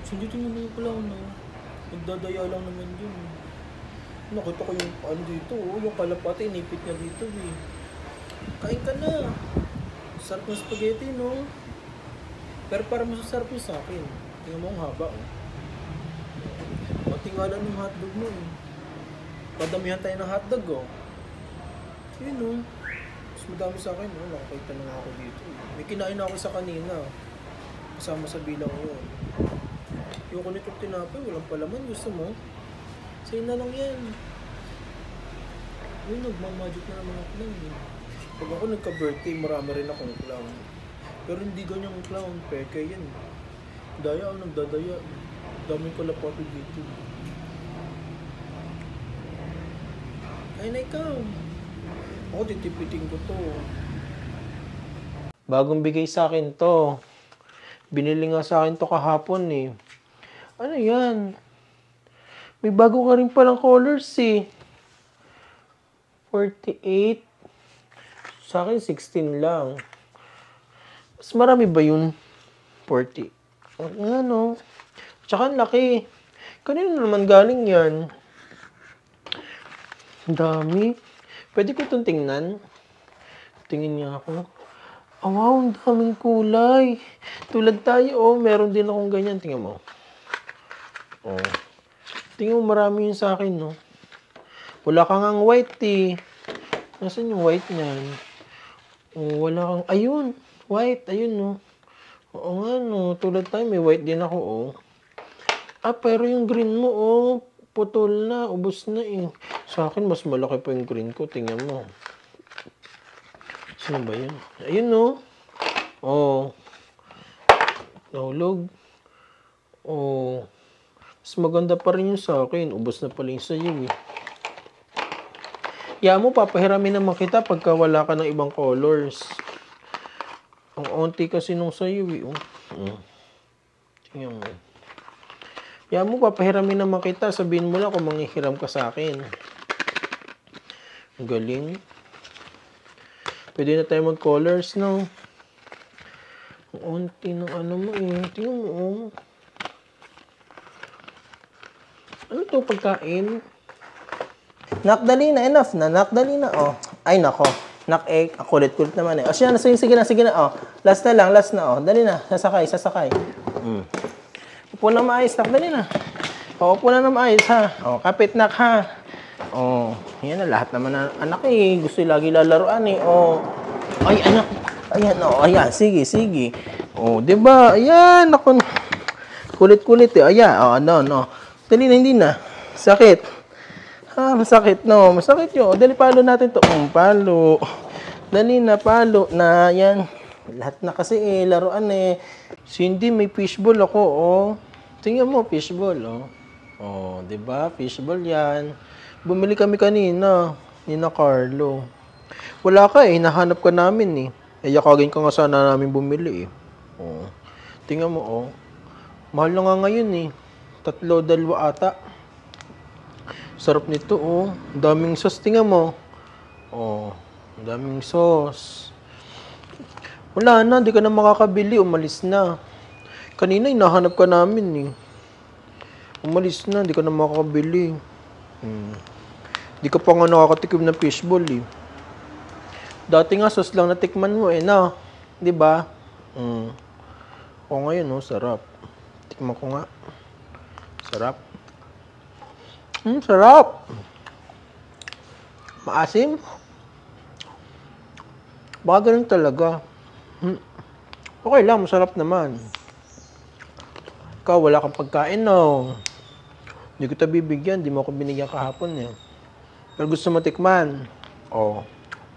Hindi tinanong ko lang na. Nagdadaya lang naman yun. Nakita ko yung ano dito, oh, yung kalapate, inipit niya dito eh. Kain ka na. Sarap ng spaghetti, no? Pero parang masasarap yung sa akin. Tingnan mo ang haba, oh. Pati nga lang ng hotdog mo, eh. Padamihan tayo ng hotdog, oh. Yun, oh. Mas madami sa akin, oh. Nakakita na nga ako dito, eh. May kinain na ako sa kanina. Kasama sa bilang yun. Yung ko nitong tinapay, walang palaman. Gusto mo? Sa'yo na lang yan. Yun, nagmamagic na naman ako lang, eh. Pag ako nagka-birthday, marami rin akong clown. Pero hindi ganyang clown, peke yan. Daya ako nagdadaya. Daming kalapato dito. Ay na ikaw. Ako titipiting ko to. Bagong bigay sa akin to. Binili nga sa akin to kahapon eh. Ano yan? May bago ka rin palang colors eh. 48. Sa akin 16 lang. Mas marami ba yun? 40. Ano? Tsaka ang laki. Kanino naman galing yan? Ang dami. Pwede ko itong tingnan? Tingin niya ako. Oh, wow, ang daming kulay. Tulad tayo, oh. Meron din akong ganyan. Tingnan mo. Oh. Tingnan mo, marami yun sa akin, no? Wala kang ang white, eh. Nasaan yung white niyan? Oh, wala kang... Ayun. White. Ayun, no? Oo nga, no. Tulad tayo, may white din ako, oh. Ah, pero yung green mo, oh. Putol na. Ubos na, eh. Sa akin, mas malaki pa yung green ko. Tingnan mo. Sino ba yun? Ayun, no? Oh. Nahulog. Oh. Mas maganda pa rin yung sa akin. Ubos na pala yung sa'yo, eh. Mo, papahiramin naman kita pagka wala ka ng ibang colors. Ang onti kasi nung sa'yo, eh. Oh. Tingnan mo. Mo, papahiramin naman kita. Sabihin mo lang kung manghihiram ka sa akin. Ang galing. Pwede na tayo mag-colors, no? Ang onti ng ano mo, eh. Tingnan mo, oh. Ano to pagkain? Nakdali na, enough na. Nakdali na, oh. Ay, nako. Nak-egg. Kulit-kulit naman, eh. O, siya na, sige na, oh. Last na lang, last na, oh. Dali na. Sasakay. Upo na maayos, nakdali na. O, upo na maayos, ha. O, kapit, nak, ha. O, yan na, lahat naman na anak, eh. Gusto lagi lalaruan, eh. O, ay, anak. Ayan, o, ayan. Sige. O, diba? Ayan, ako. Kulit-kulit, eh. Ayan, o, no. Dali na, hindi na. Sakit. Masakit, no. Masakit yun. Dali, palo natin to. Palo. Dali na, palo na. Yan. Lahat na kasi, eh. Laruan, eh. Cindy, may fishball ako, oh. Tingnan mo, fishball, oh. Oh, diba? Fishball yan. Bumili kami kanina. Nina Carlo. Wala ka, eh. Nahanap ka namin, eh. Yakagin ka nga sana namin bumili, eh. Oh. Tingnan mo, oh. Mahal na nga ngayon, eh. 3, 2 ata. Sarap nito, oh. Daming sauce. Tingnan mo. Oh. Daming sauce. Wala na. Di ka na makakabili. Umalis na. Kanina, hinahanap ka namin, eh. Umalis na. Di ka na makakabili. Di ka pa nga nakakatikim ng fishball, eh. Dati nga, sauce lang natikman mo, eh, na. Di ba? O ngayon, oh. Sarap. Tikman ko nga. Sarap. Sarap. Maasim. Baka ganun talaga. Okay lang, masarap naman. Ikaw, wala kang pagkain, no? Hindi kita bibigyan, di mo ako binigyan kahapon, eh. Pero gusto mo tikman. Oh.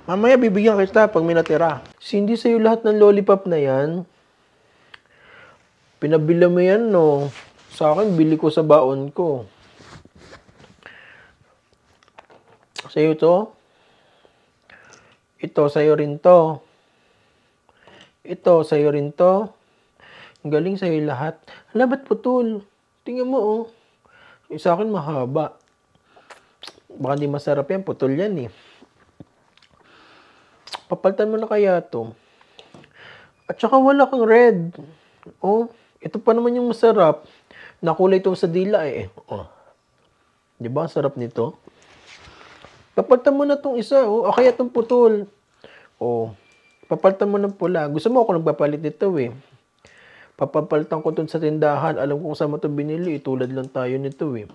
Mamaya bibigyan kita pag may natira. Hindi sa'yo lahat ng lollipop na yan. Pinabila mo yan, no? Sa akin, bili ko sa baon ko. Sa'yo to? Ito, sa'yo rin to. Ito, sa'yo rin to. Ang galing sa'yo lahat. Hala, ba't putol? Tingnan mo, oh. Yung sa akin, mahaba. Baka di masarap yan. Putol yan, eh. Papalitan mo na kaya to. At saka wala kang red. Oh, ito pa naman yung masarap. Nakulay ito sa dila eh. Oh. Di ba? Sarap nito. Papalitan mo na itong isa. Oh. O kaya itong putol. Oh. Papalitan mo ng pula. Gusto mo ako nagpapalit nito eh. Papapalitan ko ito sa tindahan. Alam ko kung saan mo ito binili. Tulad lang tayo nito eh.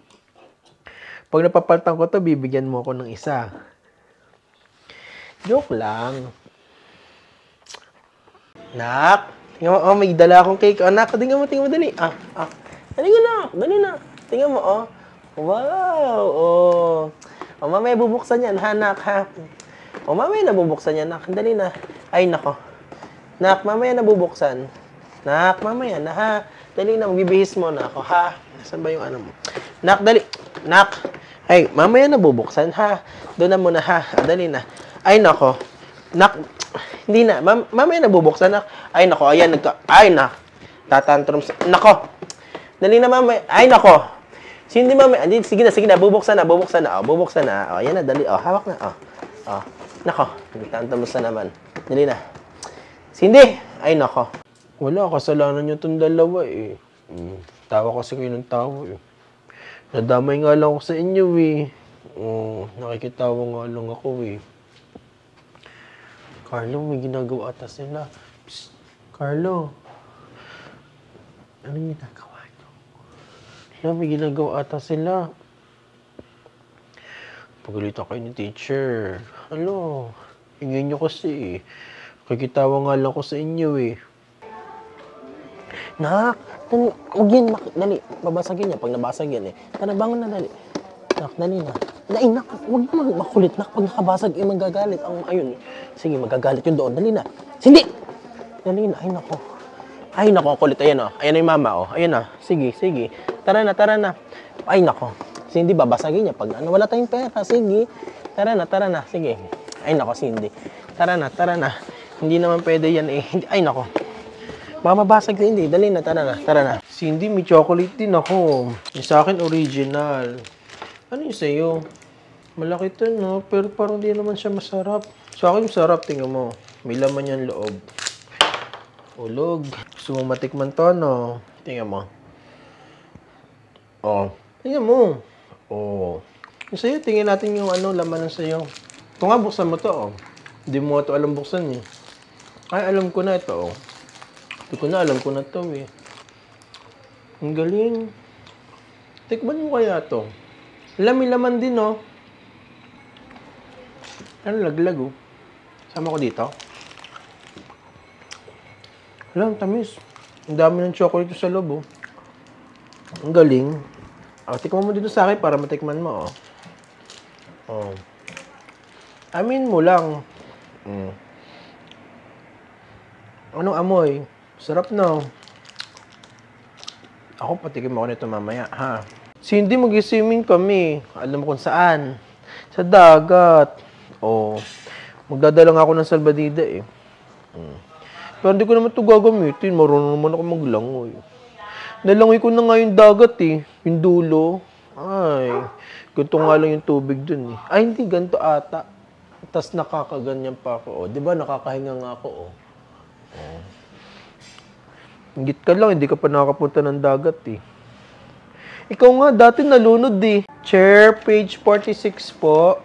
Pag napapalitan ko ito, bibigyan mo ako ng isa. Joke lang. Nak, tingnan mo, oh, may dala akong cake. Oh, nak, tingnan mo, dali. Dali ko, nak. Dali na. Tingnan mo, oh. Wow, oh. Oh, mamaya bubuksan yan, ha, nak, ha. Oh, mamaya nabubuksan yan, nak. Dali na. Ay, nako. Nak, mamaya nabubuksan. Nak, mamaya na, ha. Dali na, magbibihis mo na ako, ha. Nasaan ba yung ano mo? Nak, dali. Nak. Ay, mamaya nabubuksan, ha. Doon na muna, ha. Dali na. Ay, nako. Nak, hindi na. Mamaya nabubuksan, nak. Ay, nako. Ayan, ay, nak. Tatantrum sa... Nako. Dali na, mamaya. Ay, nako. Hindi, mamaya. Sige na. Bubuksan na. Oh, bubuksan na. Oh, ayan na, dali. Oh, hawak na. Oh. Nako. Tatantrum sa naman. Dali na. Cindy. Ay, nako. Wala, kasalanan nyo itong dalawa, eh. Tawa kasi kayo ng tawa, eh. Nadamay nga lang ako sa inyo, eh. Nakikitawa nga lang ako, eh. Carlo, may ginagawa ata sila. Psst, Carlo. Anong ginagawa nyo? May ginagawa ata sila. Pagalitan kayo ni teacher. Ano? Ingin nyo kasi, eh. Nakikitawa nga lang ako sa inyo, eh. Nak, huwag yan, dali. Babasagin niya pag nabasag yan, eh. Tanabangon na, dali. Nak, dali na. Ay, nak, huwag naman makulit, nak. Pag nakabasag, eh, magagalit. Ayun. Sige, magagalit yun doon. Dali na. Hindi! Dali na. Ay, nako, kulit. Ayan, oh. Ayan na yung mama, oh. Ayan, oh. Sige. Tara na. Ay, nako. Cindy, babasagin niya pag wala tayong pera. Sige. Tara na. Sige. Ay, nako, Cindy. Tara na. Hindi naman pwede yan, eh. Ay, nako. Mamabasag na, hindi. Dali na, tara na. Cindy, may chocolate din ako. Yung sa akin, original. Ano yung sa'yo? Malaki to, no? Pero parang di naman siya masarap. Sa akin, masarap. Tingnan mo. May laman yung loob. Ulog. Gusto mo matikman to, no? Tingnan mo. Oh. Tingnan mo. Oh. Yung sa'yo, tingnan natin yung laman ng sa'yo. Ito nga, buksan mo to, oh. Hindi mo ito alam buksan, eh. Ay, alam ko na ito, oh. Alam ko na to, eh. Ang galing. Tikman mo kaya to. Laman din, oh. Ano, laglag, oh. Sama ko dito. Alam, tamis. Ang dami ng chocolate sa loob, oh. Ang galing. Tikman mo dito sa akin para matikman mo, oh. Oh. Amin mo lang. Anong amoy? Sarap, no? Ako, patikim ako nito mamaya, ha? Cindy, mag-swimming kami. Alam mo kung saan? Sa dagat. Oh. Magdadala nga ako ng salbadida, eh. Pero hindi ko naman ito gagamitin. Marunong naman ako maglangoy. Nalangoy ko na nga yung dagat, eh. Yung dulo. Ay. Ganito nga lang yung tubig dun, eh. Ay, hindi. Ganito ata. Tapos nakakaganyan pa ako, oh. Diba, nakakahinga nga ako, oh. Oh. Ingit ka lang, hindi ka pa nakakapunta ng dagat, eh. Ikaw nga, dati nalunod, eh. Chair, page 46 po.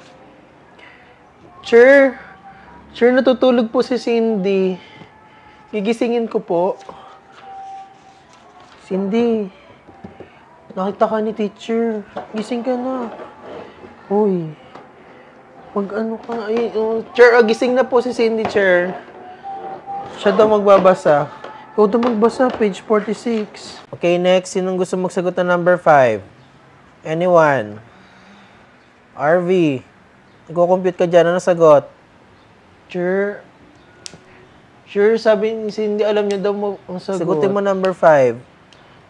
Chair, natutulog po si Cindy. Gigisingin ko po. Cindy, nakita ka ni teacher. Gising ka na. Uy, mag-ano ka. Ay, oh. Chair, gising na po si Cindy, chair. Siya daw magbabasa. Ikaw daw magbasa, page 46. Okay, next. Sinong gusto magsagot ng number 5? Anyone? RV. Nagko-compute ka dyan. Ano sagot? Sure, sabi ni Cindy, alam niya daw ang sagot. Sagutin mo number 5.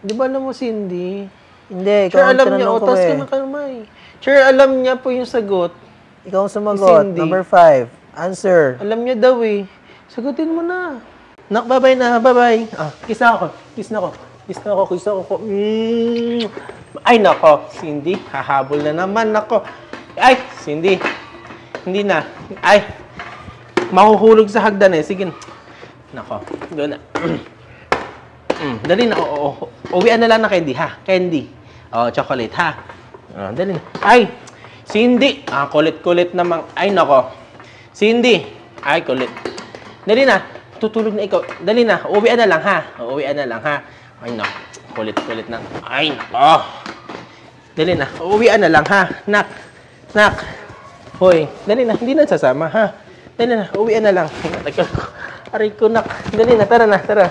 Di ba alam mo, Cindy? Hindi. Sure, alam niya. O, taas ka na kamay. Sure, alam niya po yung sagot. Ikaw ang sumagot. Number 5. Answer. Alam niya daw, eh. Sagutin mo na. Nak, bye-bye na. Bye-bye. Kiss na ako. Ay, nako. Cindy, hahabol na naman. Nako. Ay, Cindy. Hindi na. Ay. Mahuhulog sa hagdan, eh. Sige. Nako. Doon na. Dali na. Oo. Uwian na lang na candy, ha? Candy. Oh, chocolate, ha? Oh, dali na. Ay, Cindy. Kulit-kulit naman. Ay, nako. Cindy. Ay, kulit. Dali na. Tutulog na ikaw. Dali na. Uwian na lang, ha? Uwian na lang, ha? Ay, nako. Kulit-kulit na. Ay, nako. Dali na. Uwian na lang, ha? Nak. Hoy, dali na. Hindi na sasama, ha? Dali na. Uwian na lang. Aray ko, nak. Dali na. Tara na. Tara.